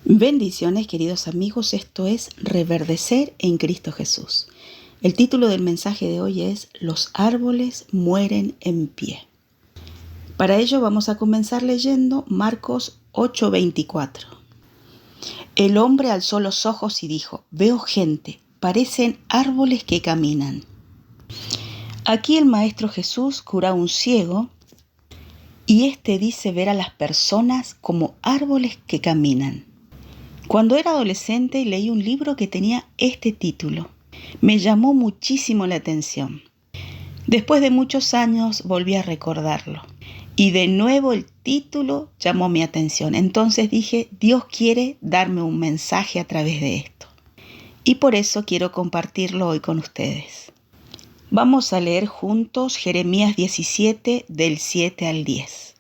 Bendiciones, queridos amigos, esto es Reverdecer en Cristo Jesús. El título del mensaje de hoy es Los árboles mueren en pie. Para ello vamos a comenzar leyendo Marcos 8:24. El hombre alzó los ojos y dijo: veo gente, parecen árboles que caminan. Aquí el Maestro Jesús cura a un ciego y éste dice ver a las personas como árboles que caminan. Cuando era adolescente leí un libro que tenía este título. Me llamó muchísimo la atención. Después de muchos años volví a recordarlo. Y de nuevo el título llamó mi atención. Entonces dije, Dios quiere darme un mensaje a través de esto. Y por eso quiero compartirlo hoy con ustedes. Vamos a leer juntos Jeremías 17 del 7 al 10.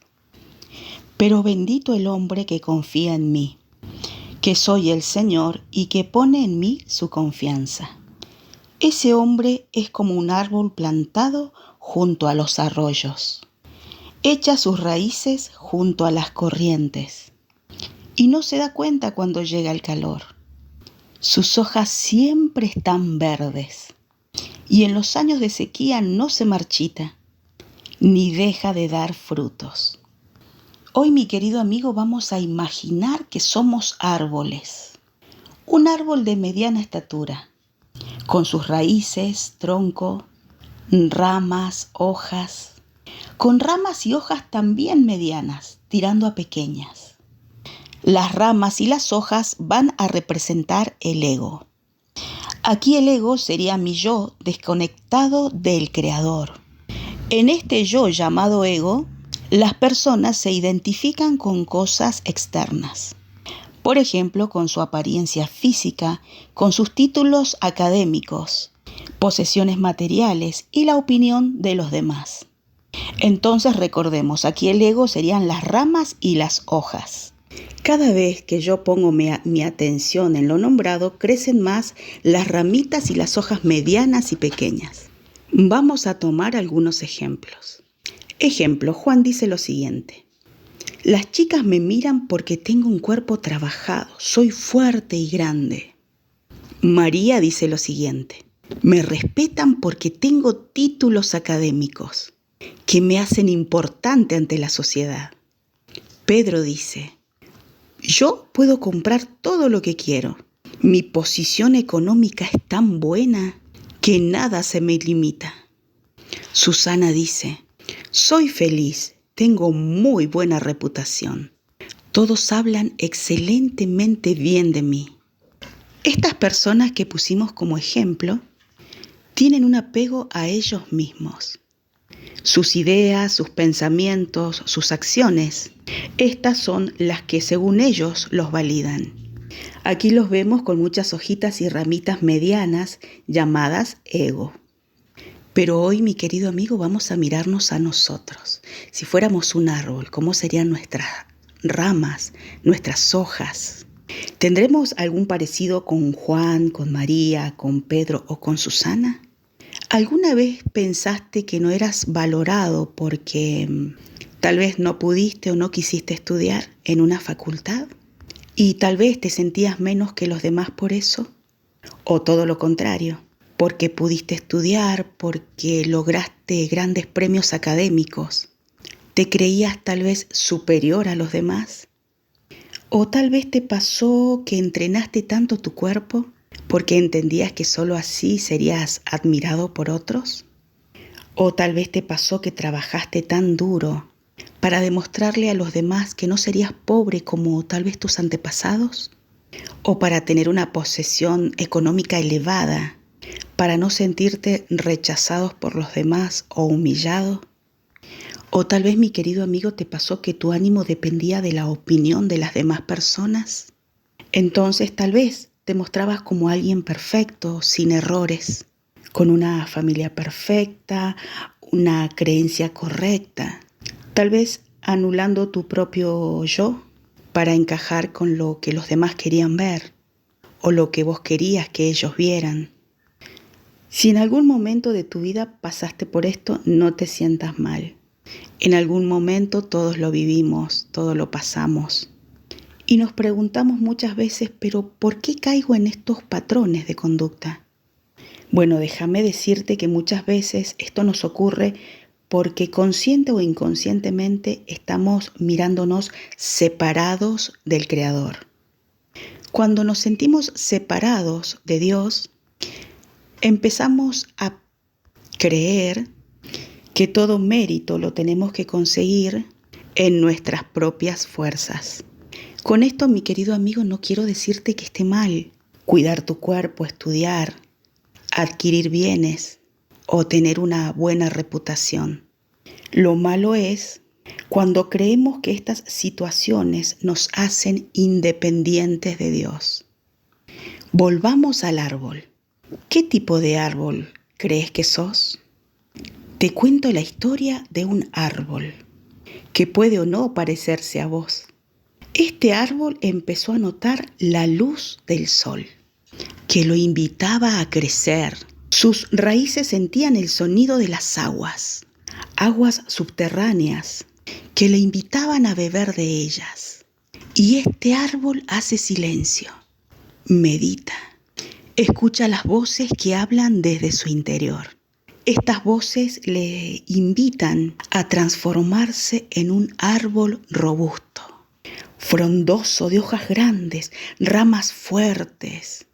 Pero bendito el hombre que confía en mí, que soy el Señor y que pone en mí su confianza. Ese hombre es como un árbol plantado junto a los arroyos. Echa sus raíces junto a las corrientes y no se da cuenta cuando llega el calor. Sus hojas siempre están verdes y en los años de sequía no se marchita ni deja de dar frutos. Hoy, mi querido amigo, vamos a imaginar que somos árboles. Un árbol de mediana estatura, con sus raíces, tronco, ramas, hojas, con ramas y hojas también medianas, tirando a pequeñas. Las ramas y las hojas van a representar el ego. Aquí el ego sería mi yo desconectado del Creador. En este yo llamado ego, las personas se identifican con cosas externas. Por ejemplo, con su apariencia física, con sus títulos académicos, posesiones materiales y la opinión de los demás. Entonces recordemos, aquí el ego serían las ramas y las hojas. Cada vez que yo pongo mi atención en lo nombrado, crecen más las ramitas y las hojas medianas y pequeñas. Vamos a tomar algunos ejemplos. Ejemplo, Juan dice lo siguiente: las chicas me miran porque tengo un cuerpo trabajado, soy fuerte y grande. María dice lo siguiente: me respetan porque tengo títulos académicos que me hacen importante ante la sociedad. Pedro dice: yo puedo comprar todo lo que quiero. Mi posición económica es tan buena que nada se me limita. Susana dice: soy feliz, tengo muy buena reputación. Todos hablan excelentemente bien de mí. Estas personas que pusimos como ejemplo tienen un apego a ellos mismos. Sus ideas, sus pensamientos, sus acciones, estas son las que según ellos los validan. Aquí los vemos con muchas hojitas y ramitas medianas llamadas ego. Pero hoy, mi querido amigo, vamos a mirarnos a nosotros. Si fuéramos un árbol, ¿cómo serían nuestras ramas, nuestras hojas? ¿Tendremos algún parecido con Juan, con María, con Pedro o con Susana? ¿Alguna vez pensaste que no eras valorado porque tal vez no pudiste o no quisiste estudiar en una facultad? ¿Y tal vez te sentías menos que los demás por eso? ¿O todo lo contrario? Porque pudiste estudiar, porque lograste grandes premios académicos. ¿Te creías tal vez superior a los demás? ¿O tal vez te pasó que entrenaste tanto tu cuerpo porque entendías que solo así serías admirado por otros? ¿O tal vez te pasó que trabajaste tan duro para demostrarle a los demás que no serías pobre como tal vez tus antepasados? ¿O para tener una posesión económica elevada, para no sentirte rechazados por los demás o humillado? O tal vez, mi querido amigo, te pasó que tu ánimo dependía de la opinión de las demás personas. Entonces tal vez te mostrabas como alguien perfecto, sin errores, con una familia perfecta, una creencia correcta. Tal vez anulando tu propio yo para encajar con lo que los demás querían ver o lo que vos querías que ellos vieran. Si en algún momento de tu vida pasaste por esto, no te sientas mal. En algún momento todos lo vivimos, todos lo pasamos. Y nos preguntamos muchas veces, pero ¿por qué caigo en estos patrones de conducta? Bueno, déjame decirte que muchas veces esto nos ocurre porque consciente o inconscientemente estamos mirándonos separados del Creador. Cuando nos sentimos separados de Dios, empezamos a creer que todo mérito lo tenemos que conseguir en nuestras propias fuerzas. Con esto, mi querido amigo, no quiero decirte que esté mal cuidar tu cuerpo, estudiar, adquirir bienes o tener una buena reputación. Lo malo es cuando creemos que estas situaciones nos hacen independientes de Dios. Volvamos al árbol. ¿Qué tipo de árbol crees que sos? Te cuento la historia de un árbol que puede o no parecerse a vos. Este árbol empezó a notar la luz del sol, que lo invitaba a crecer. Sus raíces sentían el sonido de las aguas subterráneas, que le invitaban a beber de ellas. Y este árbol hace silencio, medita, escucha las voces que hablan desde su interior. Estas voces le invitan a transformarse en un árbol robusto, frondoso, de hojas grandes, ramas fuertes.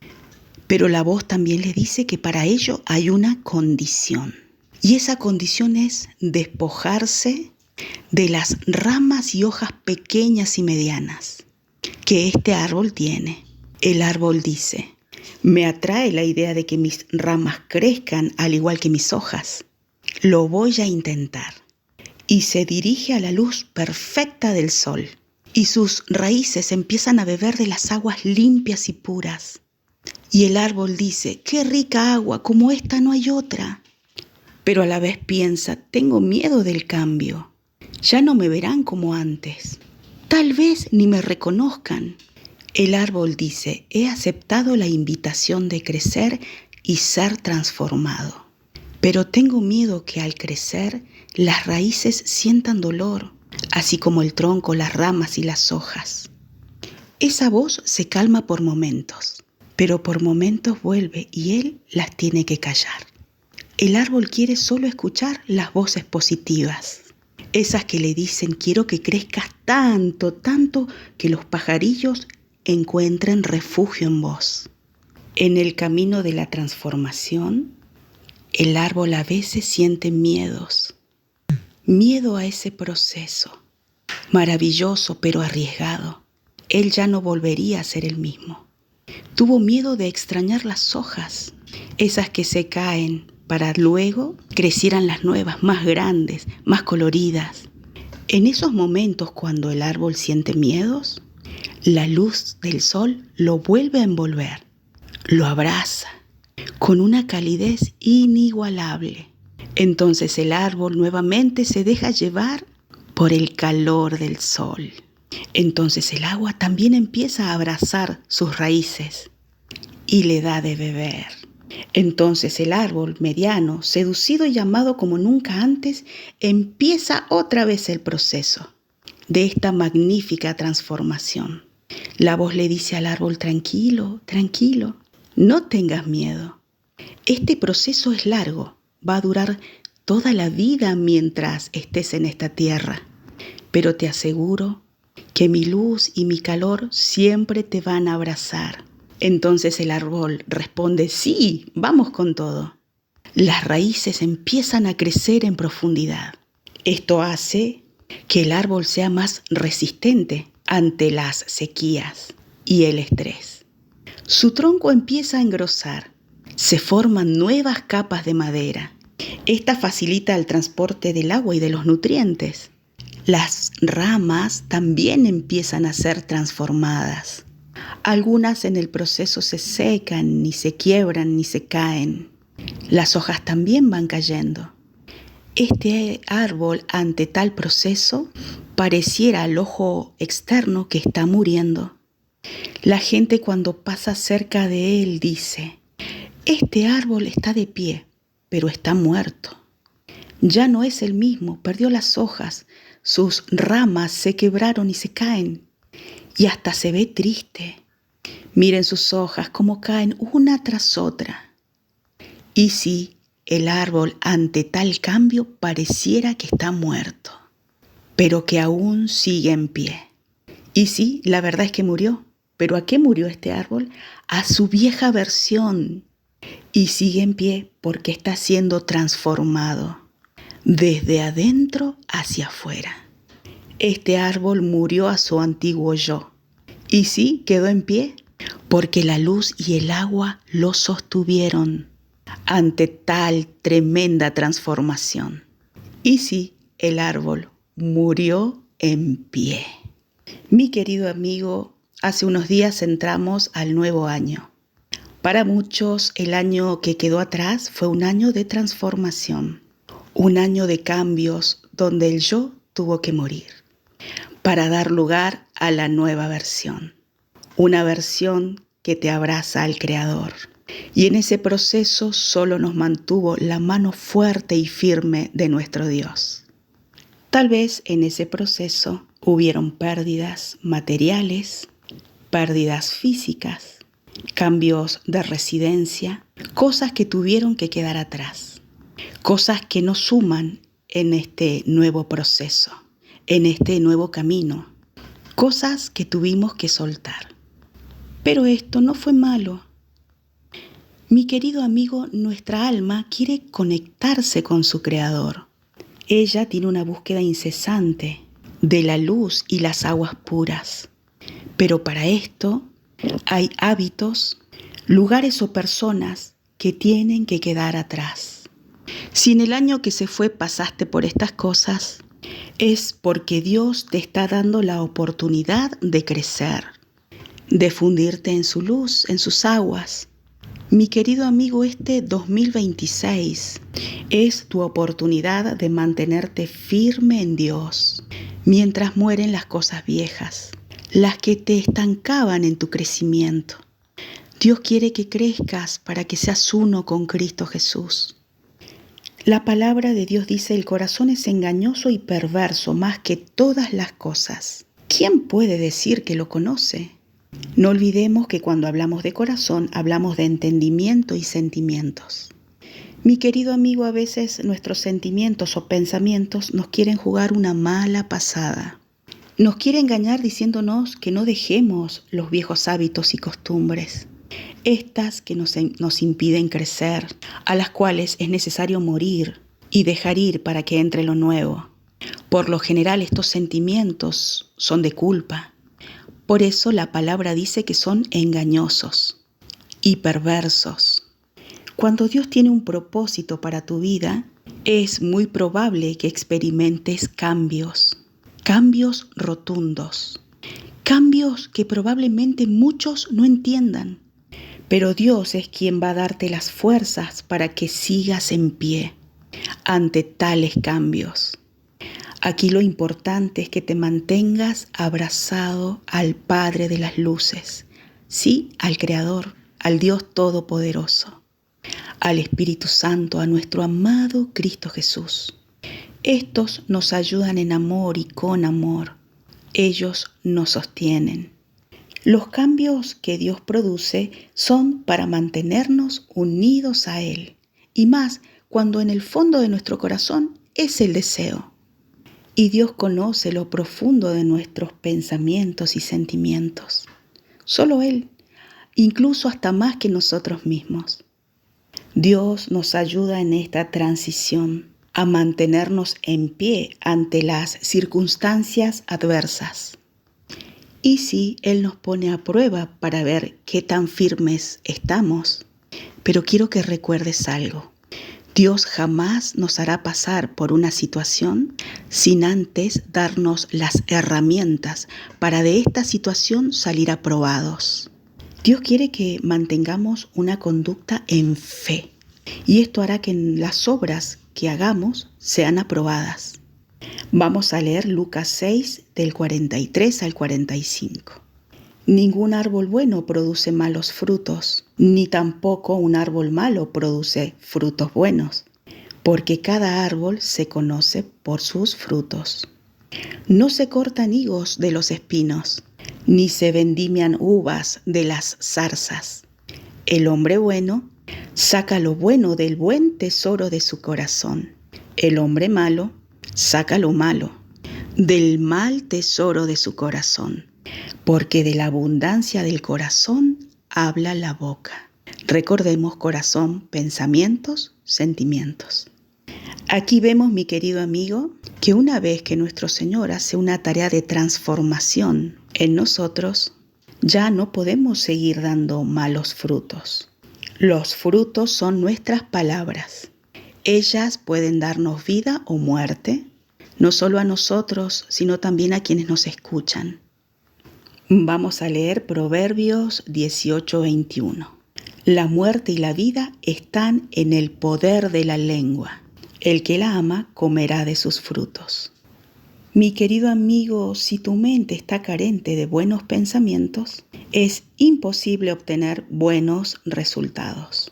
Pero la voz también le dice que para ello hay una condición. Y esa condición es despojarse de las ramas y hojas pequeñas y medianas que este árbol tiene. El árbol dice: me atrae la idea de que mis ramas crezcan al igual que mis hojas. Lo voy a intentar. Y se dirige a la luz perfecta del sol. Y sus raíces empiezan a beber de las aguas limpias y puras. Y el árbol dice: qué rica agua, como esta no hay otra. Pero a la vez piensa: tengo miedo del cambio. Ya no me verán como antes. Tal vez ni me reconozcan. El árbol dice: he aceptado la invitación de crecer y ser transformado. Pero tengo miedo que al crecer las raíces sientan dolor, así como el tronco, las ramas y las hojas. Esa voz se calma por momentos, pero por momentos vuelve y él las tiene que callar. El árbol quiere solo escuchar las voces positivas, esas que le dicen: quiero que crezcas tanto, tanto que los pajarillos encuentren refugio en vos. En el camino de la transformación, el árbol a veces siente miedos, miedo a ese proceso, maravilloso pero arriesgado. Él ya no volvería a ser el mismo. Tuvo miedo de extrañar las hojas, esas que se caen para luego crecieran las nuevas, más grandes, más coloridas. En esos momentos cuando el árbol siente miedos, la luz del sol lo vuelve a envolver, lo abraza con una calidez inigualable. Entonces el árbol nuevamente se deja llevar por el calor del sol. Entonces el agua también empieza a abrazar sus raíces y le da de beber. Entonces el árbol mediano, seducido y llamado como nunca antes, empieza otra vez el proceso de esta magnífica transformación. La voz le dice al árbol: tranquilo, tranquilo, no tengas miedo. Este proceso es largo, va a durar toda la vida mientras estés en esta tierra, pero te aseguro que mi luz y mi calor siempre te van a abrazar. Entonces el árbol responde: sí, vamos con todo. Las raíces empiezan a crecer en profundidad. Esto hace que el árbol sea más resistente ante las sequías y el estrés. Su tronco empieza a engrosar. Se forman nuevas capas de madera. Esta facilita el transporte del agua y de los nutrientes. Las ramas también empiezan a ser transformadas. Algunas en el proceso se secan, ni se quiebran, ni se caen. Las hojas también van cayendo. Este árbol, ante tal proceso, pareciera al ojo externo que está muriendo. La gente cuando pasa cerca de él dice: este árbol está de pie, pero está muerto. Ya no es el mismo, perdió las hojas, sus ramas se quebraron y se caen. y hasta se ve triste. Miren sus hojas cómo caen una tras otra. Y sí, el árbol ante tal cambio pareciera que está muerto, pero que aún sigue en pie. Y sí, la verdad es que murió. ¿Pero a qué murió este árbol? A su vieja versión. Y sigue en pie porque está siendo transformado desde adentro hacia afuera. Este árbol murió a su antiguo yo. Y sí, quedó en pie porque la luz y el agua lo sostuvieron ante tal tremenda transformación. Y sí, el árbol murió en pie. Mi querido amigo, hace unos días entramos al nuevo año. Para muchos, el año que quedó atrás fue un año de transformación, un año de cambios donde el yo tuvo que morir para dar lugar a la nueva versión, una versión que te abraza al Creador. Y en ese proceso solo nos mantuvo la mano fuerte y firme de nuestro Dios. Tal vez en ese proceso hubieron pérdidas materiales, pérdidas físicas, cambios de residencia, cosas que tuvieron que quedar atrás, cosas que nos suman en este nuevo proceso, en este nuevo camino, cosas que tuvimos que soltar. Pero esto no fue malo. Mi querido amigo, nuestra alma quiere conectarse con su Creador. Ella tiene una búsqueda incesante de la luz y las aguas puras. Pero para esto hay hábitos, lugares o personas que tienen que quedar atrás. Si en el año que se fue pasaste por estas cosas, es porque Dios te está dando la oportunidad de crecer, de fundirte en su luz, en sus aguas. Mi querido amigo, este 2026 es tu oportunidad de mantenerte firme en Dios mientras mueren las cosas viejas, las que te estancaban en tu crecimiento. Dios quiere que crezcas para que seas uno con Cristo Jesús. La palabra de Dios dice: el corazón es engañoso y perverso más que todas las cosas. ¿Quién puede decir que lo conoce? No olvidemos que cuando hablamos de corazón, hablamos de entendimiento y sentimientos. Mi querido amigo, a veces nuestros sentimientos o pensamientos nos quieren jugar una mala pasada. Nos quiere engañar diciéndonos que no dejemos los viejos hábitos y costumbres, estas que nos impiden crecer, a las cuales es necesario morir y dejar ir para que entre lo nuevo. Por lo general, estos sentimientos son de culpa. Por eso la palabra dice que son engañosos y perversos. Cuando Dios tiene un propósito para tu vida, es muy probable que experimentes cambios rotundos, cambios que probablemente muchos no entiendan. Pero Dios es quien va a darte las fuerzas para que sigas en pie ante tales cambios. Aquí lo importante es que te mantengas abrazado al Padre de las luces, sí, al Creador, al Dios Todopoderoso, al Espíritu Santo, a nuestro amado Cristo Jesús. Estos nos ayudan en amor y con amor. Ellos nos sostienen. Los cambios que Dios produce son para mantenernos unidos a Él, y más cuando en el fondo de nuestro corazón es el deseo. Y Dios conoce lo profundo de nuestros pensamientos y sentimientos. Solo Él, incluso hasta más que nosotros mismos. Dios nos ayuda en esta transición a mantenernos en pie ante las circunstancias adversas. Y sí, Él nos pone a prueba para ver qué tan firmes estamos. Pero quiero que recuerdes algo. Dios jamás nos hará pasar por una situación sin antes darnos las herramientas para de esta situación salir aprobados. Dios quiere que mantengamos una conducta en fe, y esto hará que las obras que hagamos sean aprobadas. Vamos a leer Lucas 6 del 43 al 45. Ningún árbol bueno produce malos frutos, ni tampoco un árbol malo produce frutos buenos, porque cada árbol se conoce por sus frutos. No se cortan higos de los espinos, ni se vendimian uvas de las zarzas. El hombre bueno saca lo bueno del buen tesoro de su corazón. El hombre malo saca lo malo del mal tesoro de su corazón, porque de la abundancia del corazón habla la boca. Recordemos corazón, pensamientos, sentimientos. Aquí vemos, mi querido amigo, que una vez que nuestro Señor hace una tarea de transformación en nosotros, ya no podemos seguir dando malos frutos. Los frutos son nuestras palabras. Ellas pueden darnos vida o muerte, no solo a nosotros, sino también a quienes nos escuchan. Vamos a leer Proverbios 18:21. La muerte y la vida están en el poder de la lengua. El que la ama comerá de sus frutos. Mi querido amigo, si tu mente está carente de buenos pensamientos, es imposible obtener buenos resultados.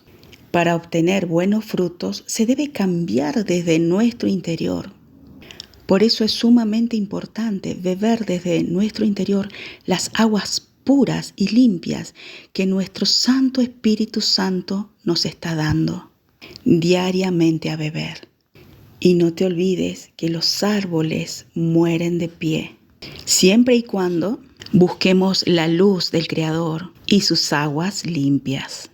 Para obtener buenos frutos se debe cambiar desde nuestro interior. Por eso es sumamente importante beber desde nuestro interior las aguas puras y limpias que nuestro Santo Espíritu Santo nos está dando diariamente a beber. Y no te olvides que los árboles mueren de pie, siempre y cuando busquemos la luz del Creador y sus aguas limpias.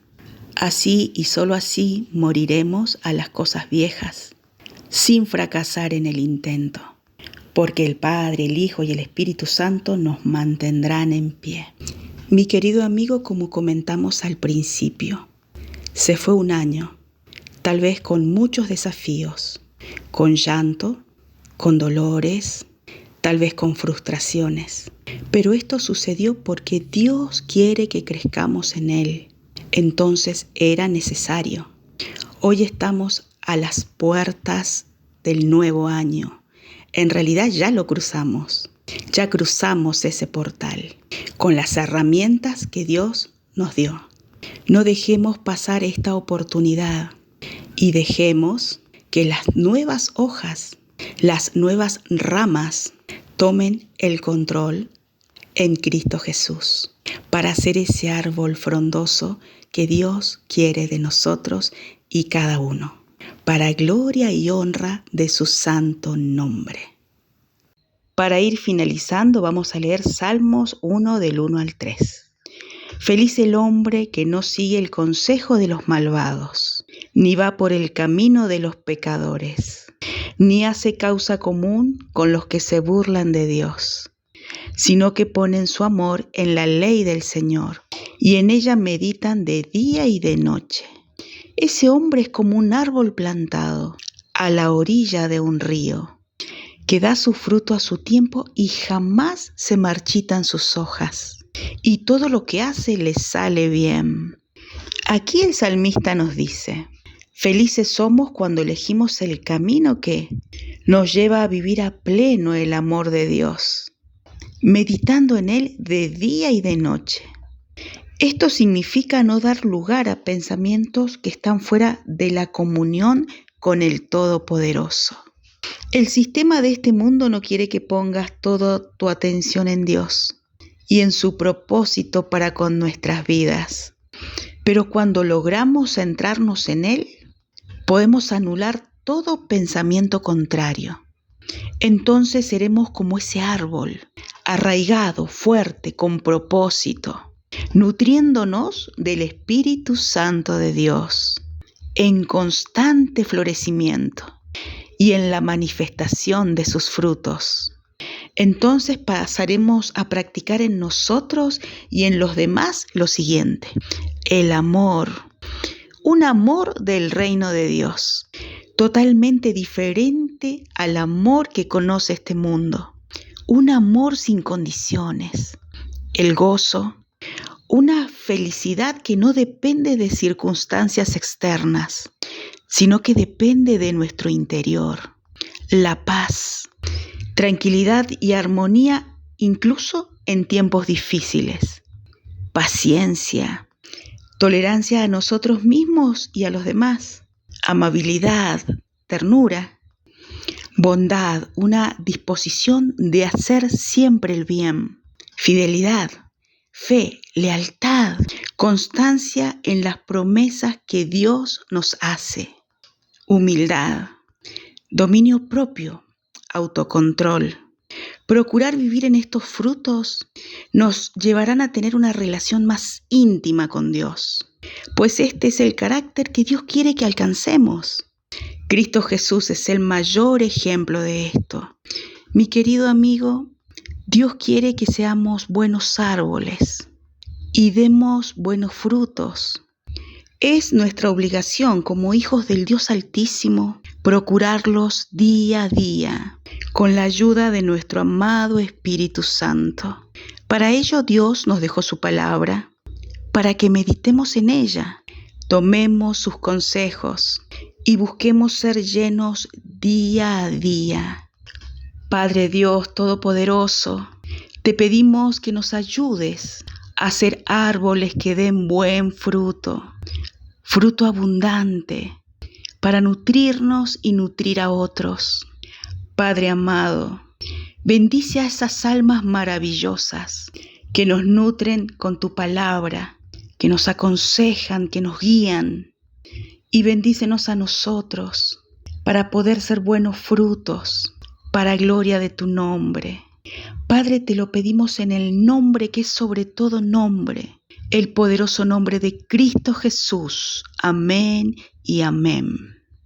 Así y solo así moriremos a las cosas viejas, sin fracasar en el intento, porque el Padre, el Hijo y el Espíritu Santo nos mantendrán en pie. Mi querido amigo, como comentamos al principio, se fue un año, tal vez con muchos desafíos, con llanto, con dolores, tal vez con frustraciones. Pero esto sucedió porque Dios quiere que crezcamos en Él. Entonces era necesario. Hoy estamos a las puertas del nuevo año. En realidad ya lo cruzamos. Ya cruzamos ese portal con las herramientas que Dios nos dio. No dejemos pasar esta oportunidad y dejemos que las nuevas hojas, las nuevas ramas tomen el control en Cristo Jesús para ser ese árbol frondoso que Dios quiere de nosotros y cada uno, para gloria y honra de su santo nombre. Para ir finalizando, vamos a leer Salmos 1 del 1 al 3. Feliz el hombre que no sigue el consejo de los malvados, ni va por el camino de los pecadores, ni hace causa común con los que se burlan de Dios, sino que ponen su amor en la ley del Señor, y en ella meditan de día y de noche. Ese hombre es como un árbol plantado a la orilla de un río, que da su fruto a su tiempo y jamás se marchitan sus hojas, y todo lo que hace le sale bien. Aquí el salmista nos dice: felices somos cuando elegimos el camino que nos lleva a vivir a pleno el amor de Dios, meditando en Él de día y de noche. Esto significa no dar lugar a pensamientos que están fuera de la comunión con el Todopoderoso. El sistema de este mundo no quiere que pongas toda tu atención en Dios y en su propósito para con nuestras vidas. Pero cuando logramos centrarnos en Él, podemos anular todo pensamiento contrario. Entonces seremos como ese árbol, arraigado, fuerte, con propósito, nutriéndonos del Espíritu Santo de Dios, en constante florecimiento y en la manifestación de sus frutos. Entonces pasaremos a practicar en nosotros y en los demás lo siguiente: el amor, un amor del reino de Dios, totalmente diferente al amor que conoce este mundo, un amor sin condiciones, el gozo, una felicidad que no depende de circunstancias externas, sino que depende de nuestro interior, la paz, tranquilidad y armonía incluso en tiempos difíciles, paciencia, tolerancia a nosotros mismos y a los demás, amabilidad, ternura, bondad, una disposición de hacer siempre el bien, fidelidad, fe, lealtad, constancia en las promesas que Dios nos hace, humildad, dominio propio, autocontrol. Procurar vivir en estos frutos nos llevarán a tener una relación más íntima con Dios, pues este es el carácter que Dios quiere que alcancemos. Cristo Jesús es el mayor ejemplo de esto. Mi querido amigo, Dios quiere que seamos buenos árboles y demos buenos frutos. Es nuestra obligación como hijos del Dios Altísimo procurarlos día a día con la ayuda de nuestro amado Espíritu Santo. Para ello Dios nos dejó su palabra, para que meditemos en ella, tomemos sus consejos y busquemos ser llenos día a día. Padre Dios Todopoderoso, te pedimos que nos ayudes a ser árboles que den buen fruto, fruto abundante, para nutrirnos y nutrir a otros. Padre amado, bendice a esas almas maravillosas que nos nutren con tu palabra, que nos aconsejan, que nos guían, y bendícenos a nosotros para poder ser buenos frutos, para gloria de tu nombre. Padre, te lo pedimos en el nombre que es sobre todo nombre, el poderoso nombre de Cristo Jesús. Amén y amén.